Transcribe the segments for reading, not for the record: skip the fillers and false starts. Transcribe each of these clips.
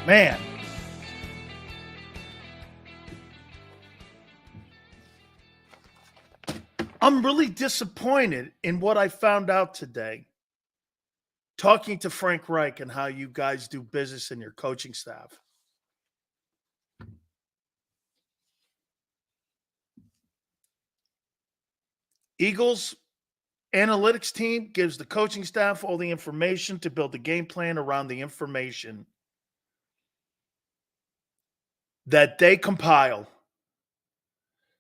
Man. I'm really disappointed in what I found out today, talking to Frank Reich and how you guys do business in your coaching staff. Eagles analytics team gives the coaching staff all the information to build the game plan around the information that they compile.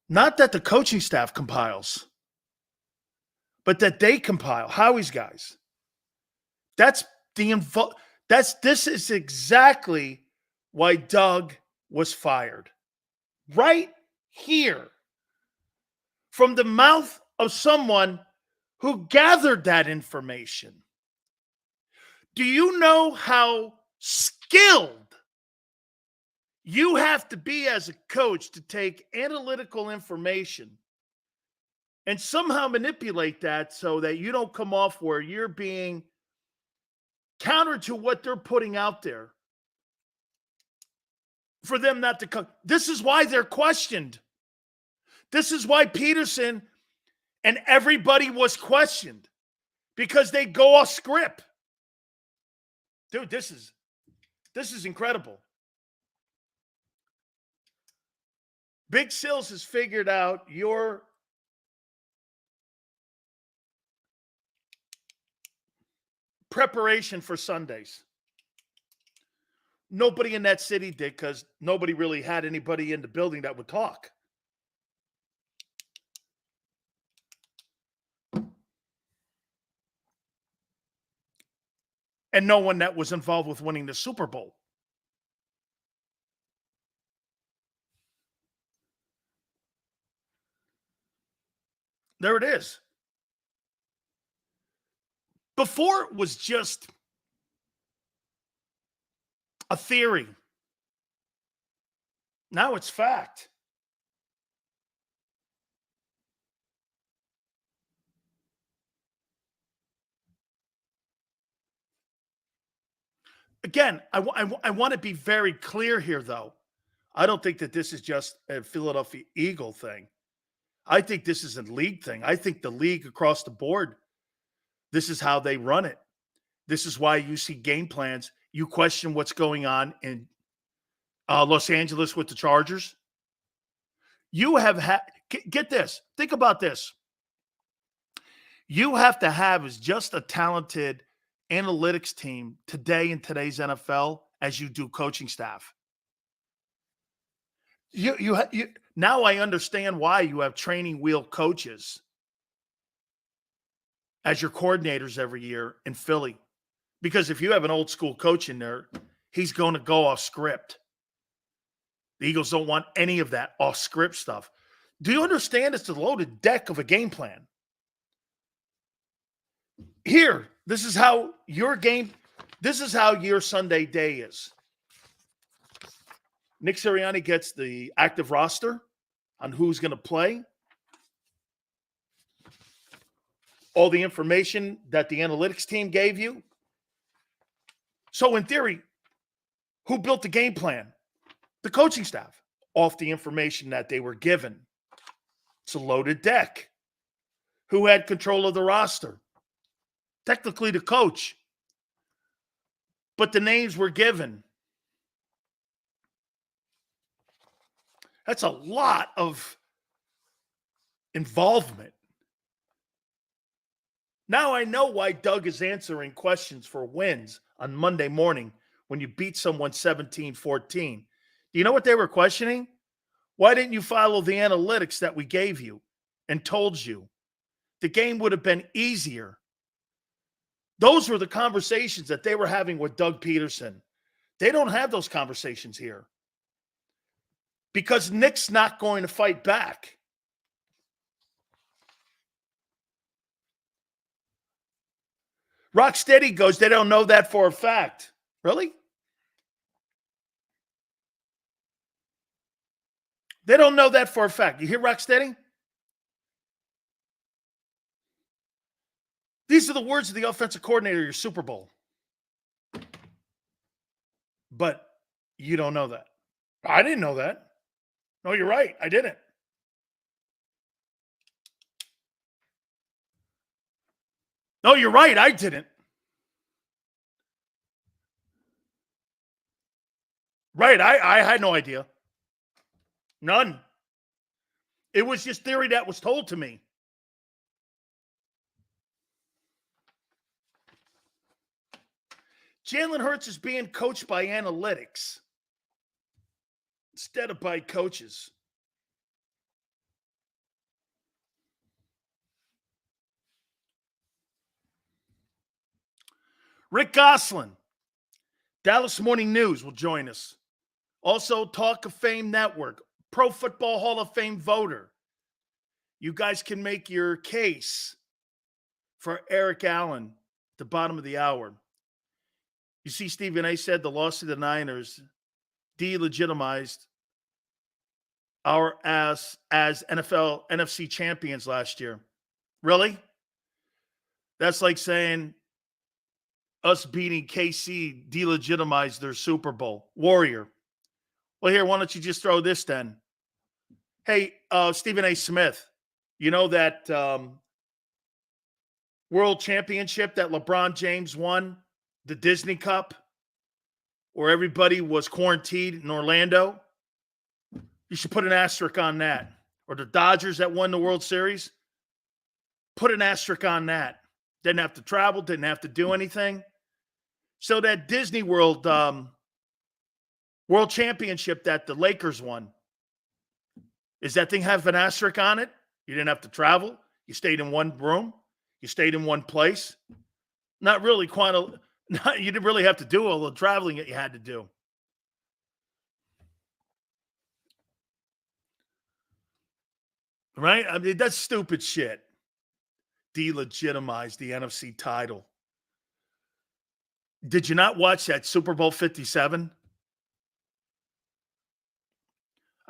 Not that the coaching staff compiles, but that they compile. Howie's guys. This is exactly why Doug was fired. Right here. From the mouth of someone who gathered that information. Do you know how skilled you have to be as a coach to take analytical information and somehow manipulate that so that you don't come off where you're being counter to what they're putting out there for them not to come? This is why they're questioned. This is why Peterson and everybody was questioned, because they go off script. Dude, this is incredible. Big Sills has figured out your preparation for Sundays. Nobody in that city did, because nobody really had anybody in the building that would talk. And no one that was involved with winning the Super Bowl. There it is. Before it was just a theory. Now it's fact. Again, I want to be very clear here, though. I don't think that this is just a Philadelphia Eagle thing. I think this is a league thing. I think the league across the board, this is how they run it. This is why you see game plans. You question what's going on in Los Angeles with the Chargers. You have had, get this, think about this. You have to have is just a talented analytics team today in today's NFL as you do coaching staff. You now I understand why you have training wheel coaches as your coordinators every year in Philly. Because if you have an old school coach in there, he's going to go off script. The Eagles don't want any of that off script stuff. Do you understand it's the loaded deck of a game plan? Here, this is how your Sunday day is. Nick Sirianni gets the active roster on who's going to play. All the information that the analytics team gave you. So in theory, who built the game plan? The coaching staff, off the information that they were given. It's a loaded deck. Who had control of the roster? Technically the coach. But the names were given. That's a lot of involvement. Now I know why Doug is answering questions for wins on Monday morning when you beat someone 17-14. Do you know what they were questioning? Why didn't you follow the analytics that we gave you and told you? The game would have been easier. Those were the conversations that they were having with Doug Peterson. They don't have those conversations here. Because Nick's not going to fight back. Rocksteady goes, they don't know that for a fact. Really? They don't know that for a fact. You hear Rocksteady? These are the words of the offensive coordinator of your Super Bowl. But You don't know that. I didn't know that. No, you're right. I didn't. No, you're right. I didn't. Right. I had no idea. None. It was just theory that was told to me. Jalen Hurts is being coached by analytics instead of by coaches. Rick Gosselin, Dallas Morning News, will join us. Also, Talk of Fame Network, Pro Football Hall of Fame voter. You guys can make your case for Eric Allen at the bottom of the hour. You see, Stephen A. said the loss to the Niners delegitimized our ass as NFL NFC champions last year. Really? That's like saying us beating KC delegitimized their Super Bowl. Warrior. Well, here, why don't you just throw this then? Hey, Stephen A. Smith, you know that world championship that LeBron James won, the Disney Cup, where everybody was quarantined in Orlando? You should put an asterisk on that. Or the Dodgers that won the World Series? Put an asterisk on that. Didn't have to travel, didn't have to do anything. So that Disney World World Championship that the Lakers won, is that thing have an asterisk on it? You didn't have to travel. You stayed in one room. You stayed in one place. Not really you didn't really have to do all the traveling that you had to do. Right? I mean, that's stupid shit. Delegitimize the NFC title. Did you not watch that Super Bowl 57?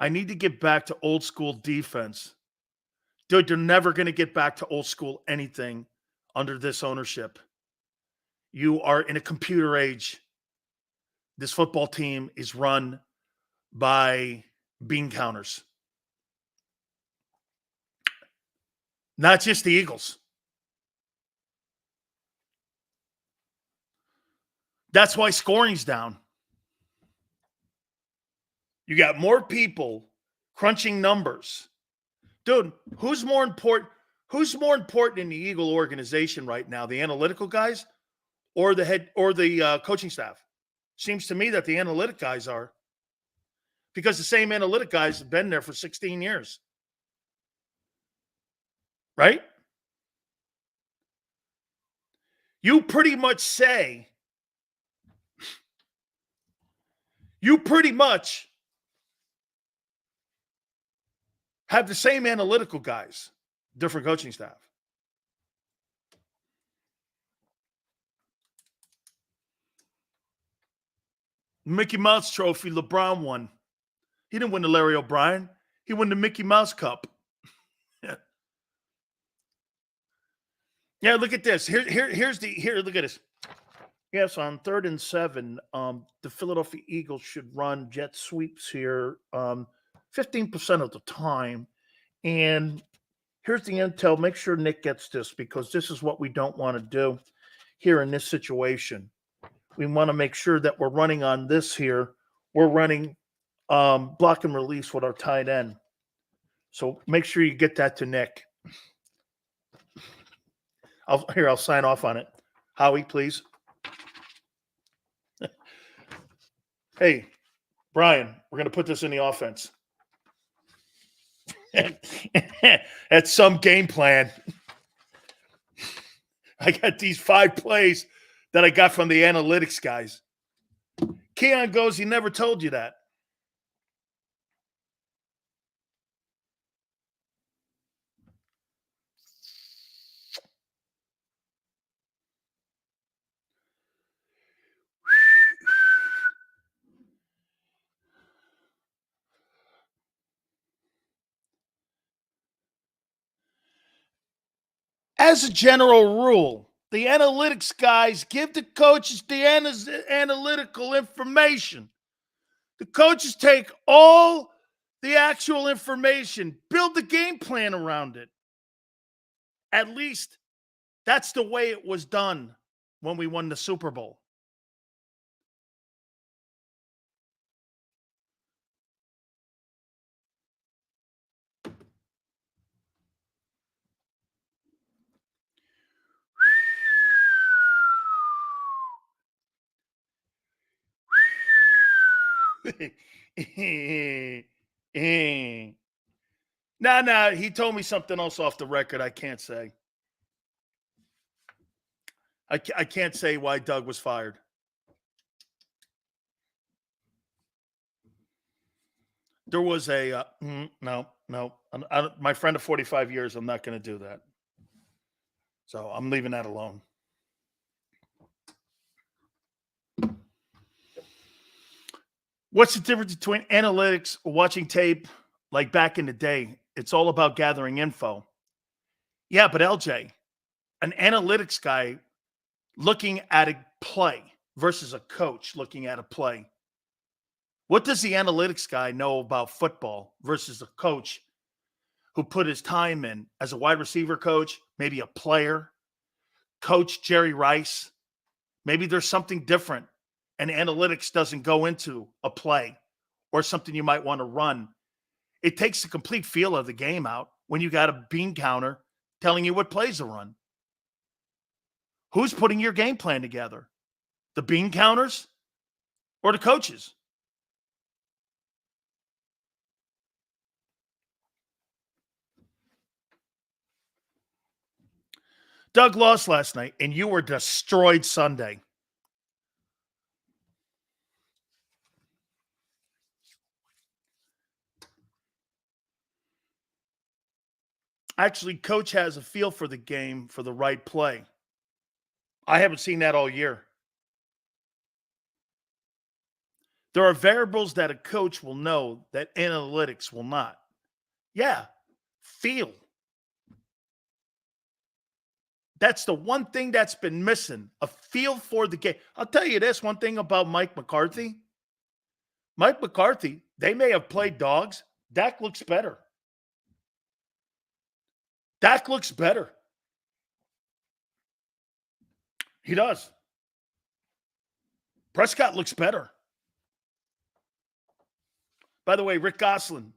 I need to get back to old school defense. Dude, they're never going to get back to old school anything under this ownership. You are in a computer age. This football team is run by bean counters. Not just the Eagles. That's why scoring's down. You got more people crunching numbers. Dude, who's more important in the Eagle organization right now? The analytical guys or the head or the coaching staff? Seems to me that the analytic guys are. Because the same analytic guys have been there for 16 years. Right? You pretty much have the same analytical guys, different coaching staff. Mickey Mouse Trophy, LeBron won. He didn't win the Larry O'Brien. He won the Mickey Mouse Cup. Yeah, look at this. Here, look at this. Yes, on 3rd and 7, the Philadelphia Eagles should run jet sweeps here 15% of the time. And here's the intel. Make sure Nick gets this because this is what we don't want to do here in this situation. We want to make sure that we're running on this here. We're running block and release with our tight end. So make sure you get that to Nick. I'll sign off on it. Howie, please. Hey, Brian, we're going to put this in the offense. That's some game plan. I got these 5 plays that I got from the analytics guys. Keon goes, he never told you that. As a general rule, the analytics guys give the coaches the analytical information. The coaches take all the actual information, build the game plan around it. At least that's the way it was done when we won the Super Bowl. Nah, he told me something else off the record I can't say. I can't say why Doug was fired. There was a no. My friend of 45 years, I'm not going to do that. So I'm leaving that alone. What's the difference between analytics, watching tape, like back in the day? It's all about gathering info. Yeah, but LJ, an analytics guy looking at a play versus a coach looking at a play. What does the analytics guy know about football versus a coach who put his time in as a wide receiver coach, maybe a player, Coach Jerry Rice? Maybe there's something different, and analytics doesn't go into a play or something you might want to run. It takes the complete feel of the game out when you got a bean counter telling you what plays to run. Who's putting your game plan together? The bean counters or the coaches? Doug lost last night, and you were destroyed Sunday. Actually, coach has a feel for the game for the right play. I haven't seen that all year. There are variables that a coach will know that analytics will not. Yeah, feel. That's the one thing that's been missing, a feel for the game. I'll tell you this one thing about Mike McCarthy. Mike McCarthy, they may have played dogs. Dak looks better. Dak looks better. He does. Prescott looks better. By the way, Rick Gosselin,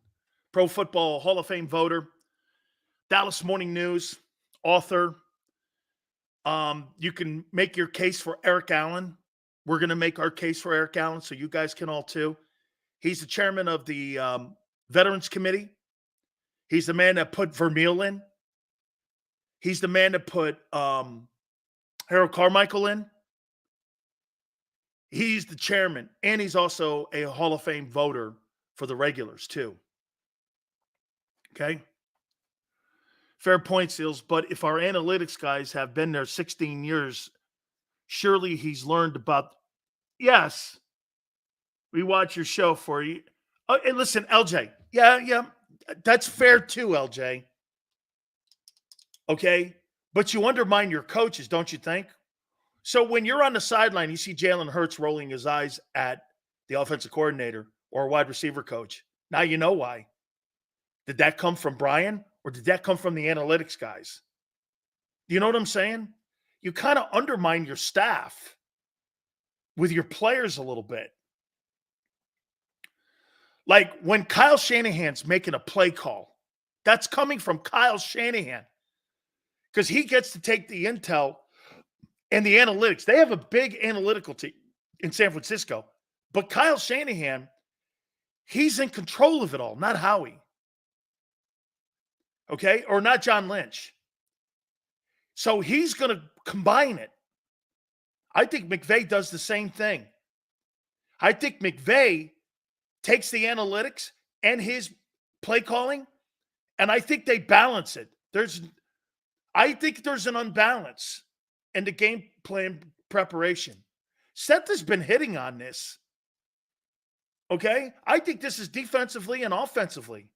Pro Football Hall of Fame voter, Dallas Morning News, author. You can make your case for Eric Allen. We're going to make our case for Eric Allen, so you guys can all too. He's the chairman of the Veterans Committee. He's the man that put Vermeil in. He's the man that put Harold Carmichael in. He's the chairman, and he's also a Hall of Fame voter for the regulars too. Okay? Fair point, Seals. But if our analytics guys have been there 16 years, surely he's learned about. Yes, we watch your show for you. Oh, and listen, LJ. Yeah, that's fair too, LJ. Okay, but you undermine your coaches, don't you think? So when you're on the sideline, you see Jalen Hurts rolling his eyes at the offensive coordinator or wide receiver coach. Now you know why. Did that come from Brian or did that come from the analytics guys? Do you know what I'm saying? You kind of undermine your staff with your players a little bit. Like when Kyle Shanahan's making a play call, that's coming from Kyle Shanahan because he gets to take the intel and the analytics. They have a big analytical team in San Francisco, but Kyle Shanahan, he's in control of it all, not Howie. Okay? Or not John Lynch. So he's going to combine it. I think McVay does the same thing. I think McVay takes the analytics and his play calling, and I think they balance it. I think there's an unbalance in the game plan preparation. Seth has been hitting on this. Okay? I think this is defensively and offensively.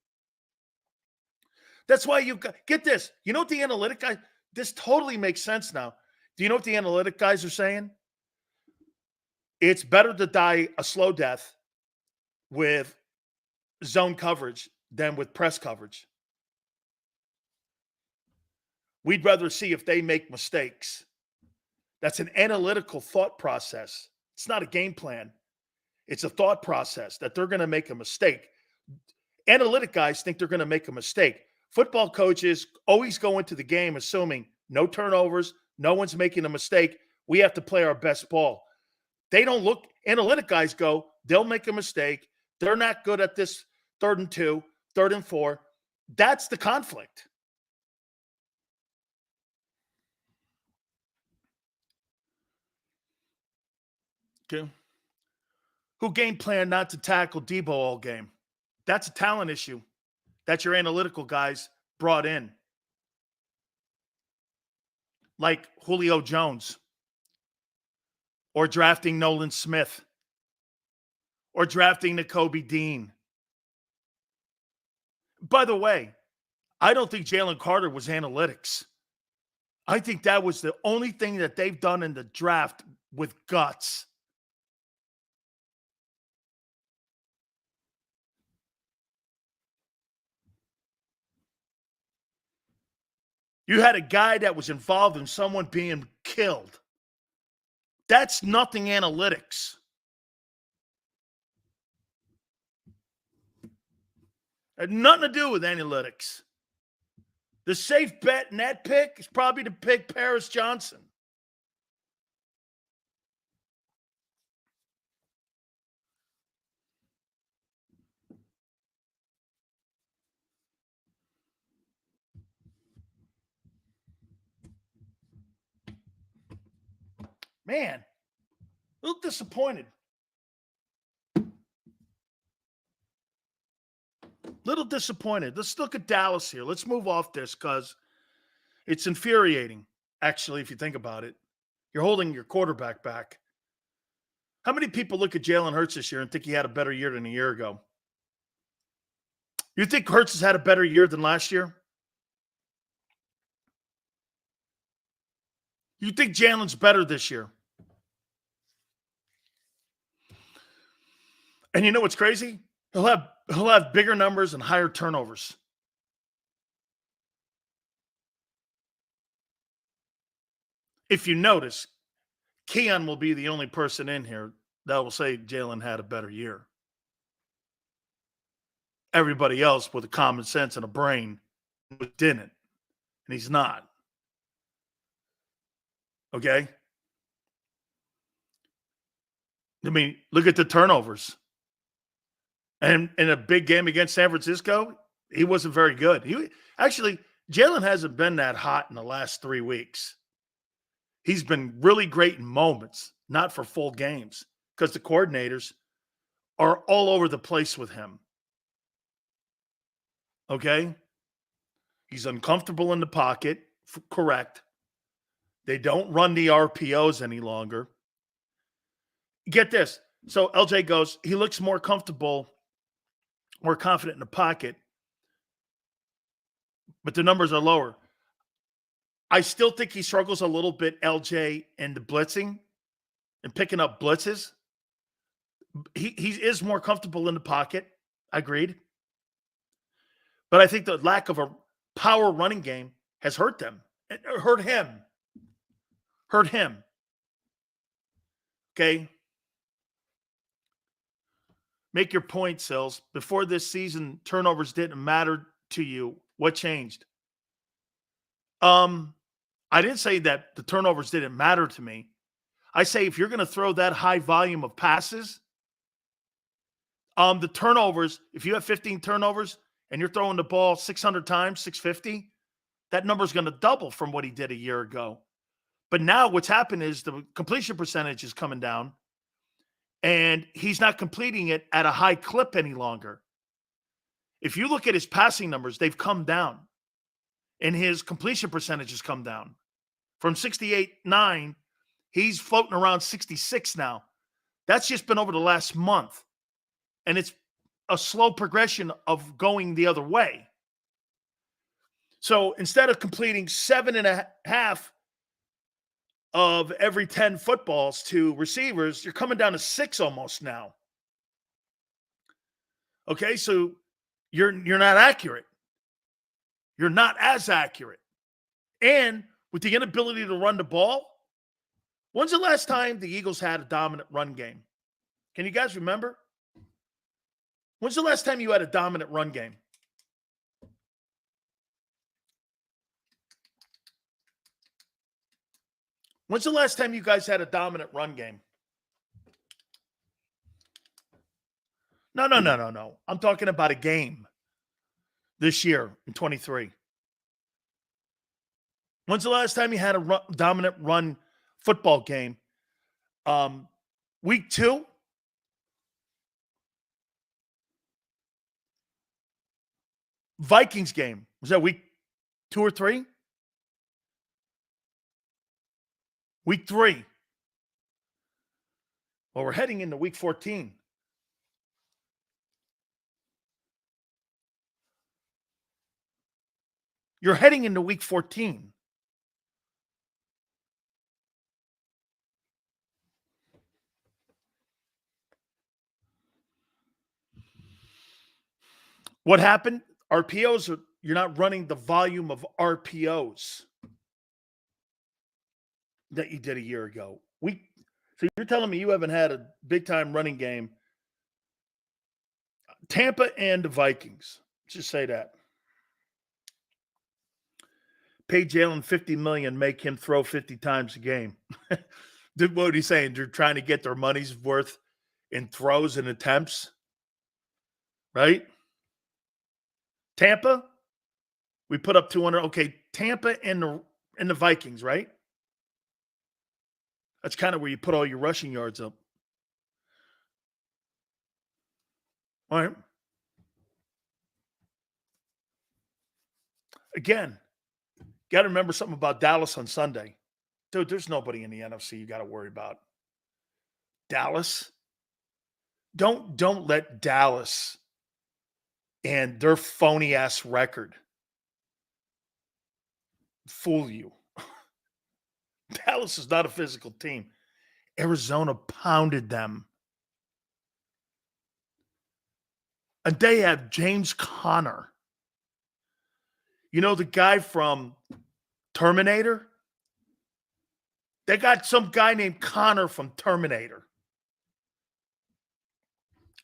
That's why you get this. You know what the analytic guy, this totally makes sense now. Do you know what the analytic guys are saying? It's better to die a slow death with zone coverage than with press coverage. We'd rather see if they make mistakes. That's an analytical thought process. It's not a game plan. It's a thought process that they're going to make a mistake. Analytic guys think they're going to make a mistake. Football coaches always go into the game assuming no turnovers, no one's making a mistake. We have to play our best ball. They don't look, analytic guys go, they'll make a mistake. They're not good at this 3rd and 2, 3rd and 4. That's the conflict. Okay. Who game plan not to tackle Debo all game? That's a talent issue. That's your analytical guys brought in. Like Julio Jones, or drafting Nolan Smith, or drafting Nakobe Dean. By the way, I don't think Jalen Carter was analytics. I think that was the only thing that they've done in the draft with guts. You had a guy that was involved in someone being killed. That's nothing analytics. Had nothing to do with analytics. The safe bet in that pick is probably to pick Paris Johnson. Man, a little disappointed. Little disappointed. Let's look at Dallas here. Let's move off this because it's infuriating, actually, if you think about it. You're holding your quarterback back. How many people look at Jalen Hurts this year and think he had a better year than a year ago? You think Hurts has had a better year than last year? You think Jalen's better this year? And you know what's crazy? He'll have bigger numbers and higher turnovers. If you notice, Keon will be the only person in here that will say Jalen had a better year. Everybody else with a common sense and a brain didn't, and he's not. Okay? I mean, look at the turnovers. And in a big game against San Francisco, he wasn't very good. Jalen hasn't been that hot in the last 3 weeks. He's been really great in moments, not for full games, because the coordinators are all over the place with him. Okay? He's uncomfortable in the pocket, correct. They don't run the RPOs any longer. Get this. So LJ goes, he looks more comfortable, more confident in the pocket, but the numbers are lower. I still think he struggles a little bit, LJ, in the blitzing and picking up blitzes. He is more comfortable in the pocket. Agreed. But I think the lack of a power running game has hurt them. It hurt him. Hurt him. Okay? Make your point, Sills. Before this season, turnovers didn't matter to you. What changed? I didn't say that the turnovers didn't matter to me. I say if you're going to throw that high volume of passes, the turnovers, if you have 15 turnovers and you're throwing the ball 600 times, 650, that number is going to double from what he did a year ago. But now what's happened is the completion percentage is coming down, and he's not completing it at a high clip any longer. If you look at his passing numbers, they've come down, and his completion percentage has come down. From 68.9, he's floating around 66 now. That's just been over the last month, and it's a slow progression of going the other way. So instead of completing 7.5 of every 10 footballs to receivers, you're coming down to 6 almost now. Okay, so you're not accurate. You're not as accurate. And with the inability to run the ball, when's the last time the Eagles had a dominant run game? Can you guys remember? When's the last time you had a dominant run game? When's the last time you guys had a dominant run game? No. I'm talking about a game this year in 23. When's the last time you had a dominant run football game? Week 2? Vikings game. Was that week 2 or 3? Week 3. Well, we're heading into week 14. You're heading into week 14. What happened? RPOs, you're not running the volume of RPOs that you did a year ago. So you're telling me you haven't had a big time running game. Tampa and the Vikings. Let's just say that. Pay Jalen $50 million, make him throw 50 times a game. What are you saying? They're trying to get their money's worth in throws and attempts, right? Tampa, we put up 200. Okay, Tampa and the Vikings, right? That's kind of where you put all your rushing yards up. All right. Again, got to remember something about Dallas on Sunday. Dude, there's nobody in the NFC you got to worry about. Dallas. Don't let Dallas and their phony ass record fool you. Dallas is not a physical team. Arizona pounded them. And they have James Conner. You know the guy from Terminator? They got some guy named Connor from Terminator.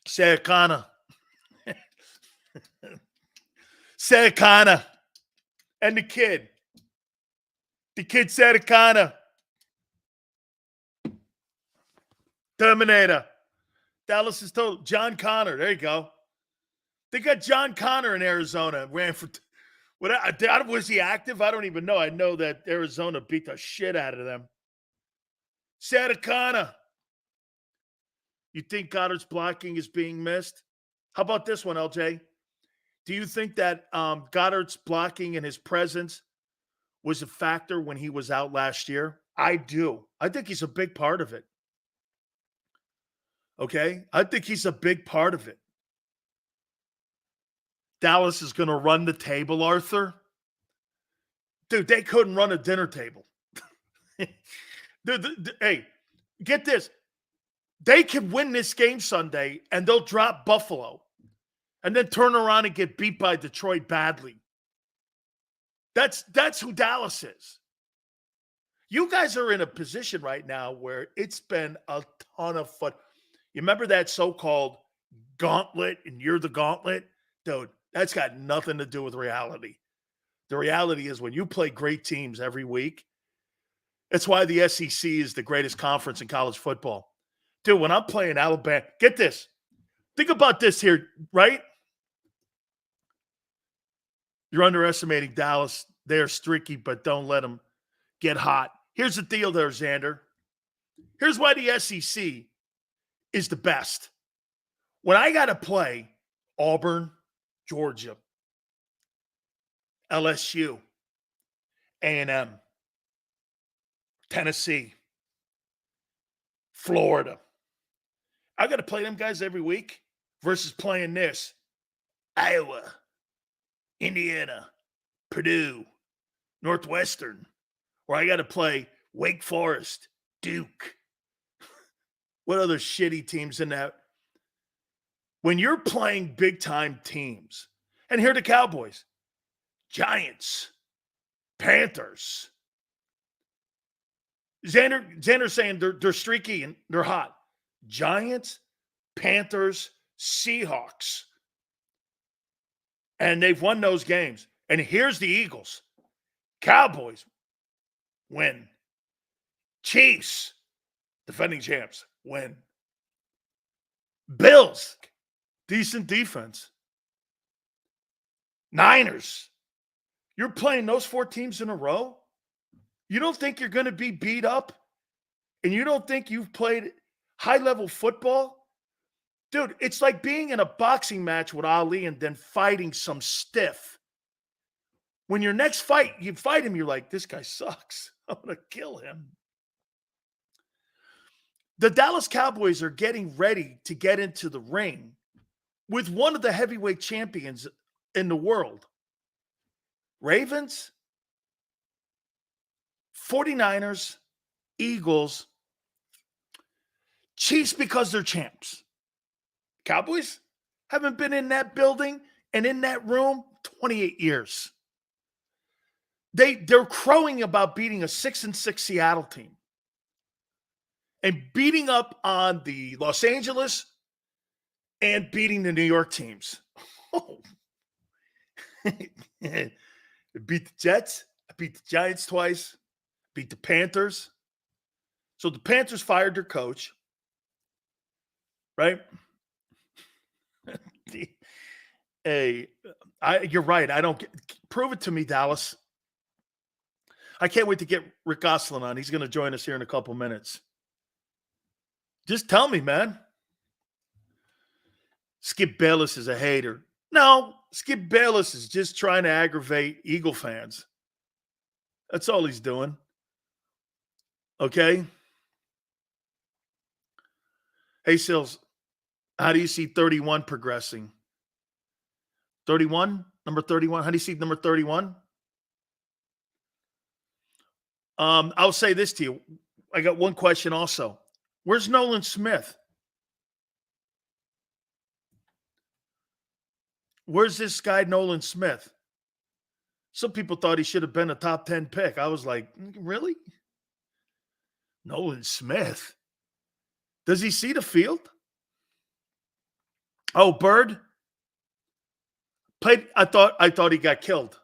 Sarah Connor. Sarah Connor. And the kid. The kid Sarah Connor. Terminator. Dallas is told. John Connor. There you go. They got John Connor in Arizona. Ran for. Was he active? I don't even know. I know that Arizona beat the shit out of them. Sarah Connor. You think Goddard's blocking is being missed? How about this one, LJ? Do you think that Goddard's blocking and his presence was a factor when he was out last year? I do. I think he's a big part of it. Okay? I think he's a big part of it. Dallas is going to run the table, Arthur. Dude, they couldn't run a dinner table. Hey, get this. They could win this game Sunday, and they'll drop Buffalo and then turn around and get beat by Detroit badly. That's who Dallas is. You guys are in a position right now where it's been a ton of fun. You remember that so-called gauntlet, and you're the gauntlet? Dude, that's got nothing to do with reality. The reality is when you play great teams every week, that's why the SEC is the greatest conference in college football. Dude, when I'm playing Alabama, get this. Think about this here, right? You're underestimating Dallas. They're streaky, but don't let them get hot. Here's the deal there, Xander. Here's why the SEC is the best. When I got to play Auburn, Georgia, LSU, A&M, Tennessee, Florida, I got to play them guys every week versus playing this. Iowa, Indiana, Purdue, Northwestern, or I got to play Wake Forest, Duke. What other shitty teams in that? when you're playing big-time teams, and here are the Cowboys, Giants, Panthers. Xander's saying they're streaky and they're hot. Giants, Panthers, Seahawks. And they've won those games. And here's the Eagles. Cowboys win. Chiefs, defending champs, win. Bills, decent defense. Niners, you're playing those 4 teams in a row? You don't think you're going to be beat up? And you don't think you've played high-level football? Dude, it's like being in a boxing match with Ali and then fighting some stiff. When your next fight, you fight him, you're like, this guy sucks. I'm going to kill him. The Dallas Cowboys are getting ready to get into the ring with one of the heavyweight champions in the world. Ravens, 49ers, Eagles, Chiefs because they're champs. Cowboys haven't been in that building and in that room 28 years. They're crowing about beating a 6-6 Seattle team and beating up on the Los Angeles and beating the New York teams. Oh. I beat the Jets. I beat the Giants twice. Beat the Panthers. So the Panthers fired their coach. Right? You're right. Prove it to me, Dallas. I can't wait to get Rick Gosselin on. He's going to join us here in a couple minutes. Just tell me, man. Skip Bayless is a hater. No, Skip Bayless is just trying to aggravate Eagle fans. That's all he's doing. Okay? Hey, Sills, how do you see 31 progressing? 31? Number 31? How do you see number 31? I'll say this to you. I got one question also. Where's Nolan Smith? Where's this guy, Nolan Smith? Some people thought he should have been a top 10 pick. I was like, really? Nolan Smith? Does he see the field? Oh, Bird? Played. I thought he got killed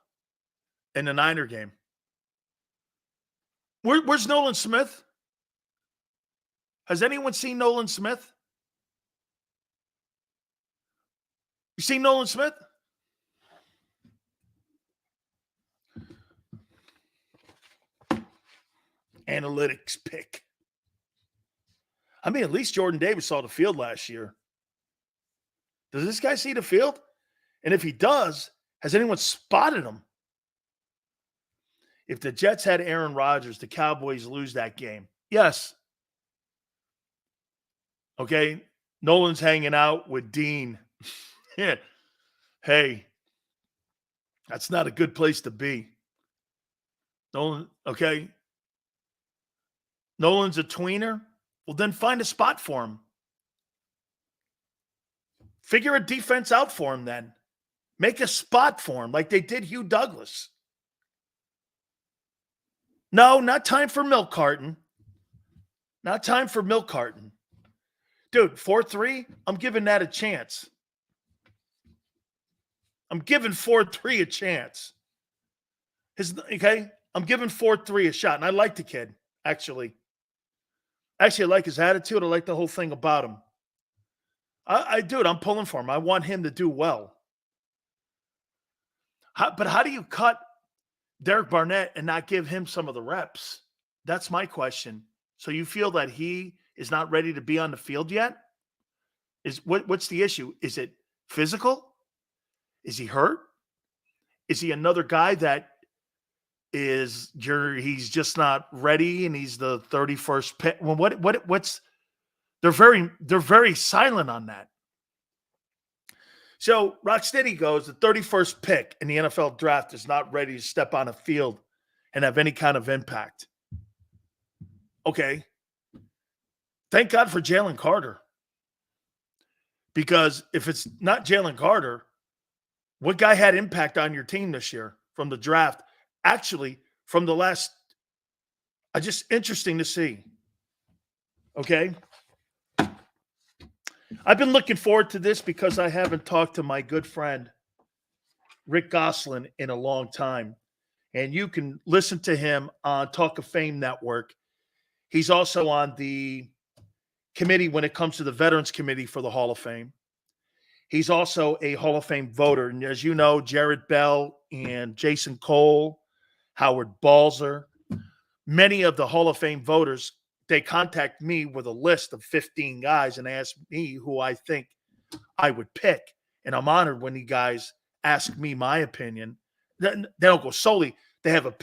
in the Niner game. Where's Nolan Smith? Has anyone seen Nolan Smith? You seen Nolan Smith? Analytics pick. I mean, at least Jordan Davis saw the field last year. Does this guy see the field? And if he does, has anyone spotted him? If the Jets had Aaron Rodgers, the Cowboys lose that game. Yes. Okay. Nolan's hanging out with Dean. Yeah. Hey, that's not a good place to be. Nolan, okay. Nolan's a tweener. Well, then find a spot for him. Figure a defense out for him then. Make a spot for him like they did Hugh Douglas. No, not time for milk carton. Not time for milk carton. Dude, 4-3, I'm giving that a chance. I'm giving 4-3 a chance. I'm giving 4-3 a shot. And I like the kid, actually. Actually, I like his attitude. I like the whole thing about him. I do it. I'm pulling for him. I want him to do well. But how do you cut Derek Barnett and not give him some of the reps? That's my question. So you feel that he is not ready to be on the field yet? What's the issue? Is it physical? Is he hurt? Is he another guy that he's just not ready and he's the 31st pick? Well, what's they're very silent on that. So Rocksteady goes, the 31st pick in the NFL draft is not ready to step on a field and have any kind of impact. Okay. Thank God for Jalen Carter. Because if it's not Jalen Carter, what guy had impact on your team this year from the draft? Actually, from the last, just interesting to see. Okay. I've been looking forward to this because I haven't talked to my good friend Rick Gosselin in a long time. And you can listen to him on Talk of Fame Network. He's also on the committee when it comes to the Veterans Committee for the Hall of Fame. He's also a Hall of Fame voter. And as you know, Jared Bell and Jason Cole, Howard Balzer, many of the Hall of Fame voters, they contact me with a list of 15 guys and ask me who I think I would pick. And I'm honored when you guys ask me my opinion. They don't go solely. They have